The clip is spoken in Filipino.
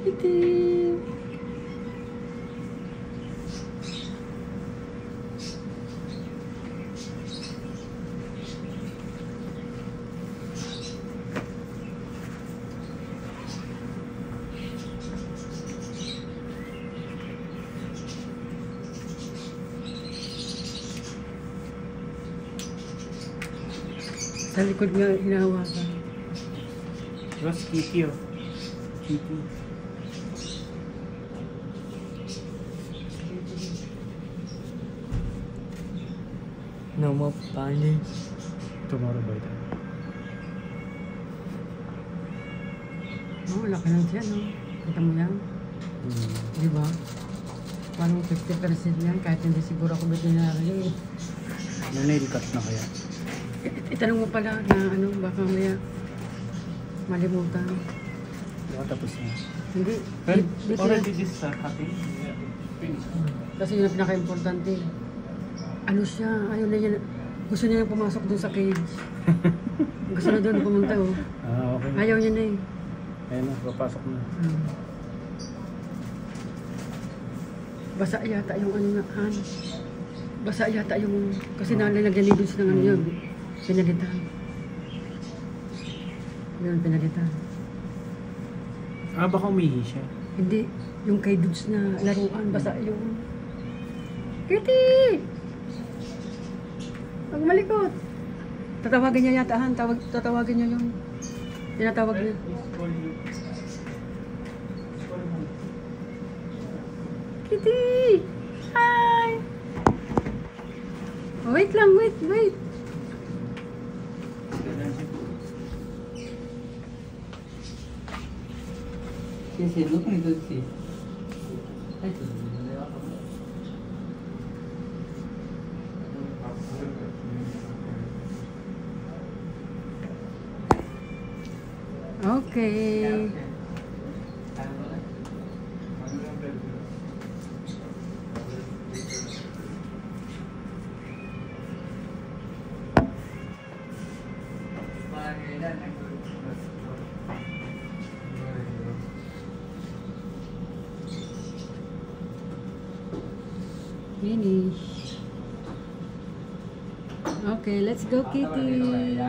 Itim. Sa likod nga hinahawakan. Diba si Kitty oh? Kitty. No more panic. Tomorrow by then. Oh, laki lang siya, no? Kita mo yan? Di ba? Parang 50% yan, kahit hindi siguro ako veterinary. Nail cut na kaya? Itanong mo pala na ano, baka maya malimutan. Baka tapos na. Hindi. Well, dito already yan. this cutting. Yeah, finish. Kasi yun ang pinaka-importante. Ano siya, ayaw na yan. Gusto niya yung pumasok dun sa cage. Gusto na doon pumunta, oh. Ah, okay. Ayaw niya na eh. Ayun na, papasok na. Basa yata yung ano na, Han. Basa yata yung, kasi nalalagyan ni Dulce ng ano yun. Pinalitan. Yun, pinalitan. Ah, baka umihi siya. Hindi, yung kay Dulce na laruan, basa yung... Kitty! Huwag malikot. Tatawagin niya yata, Han. Tatawagin niya yung... Tinatawag niya. Kitty! Hi! Oh, wait lang, wait. Sisi, look at this. Okay. Finish. Okay, let's go, Kitty.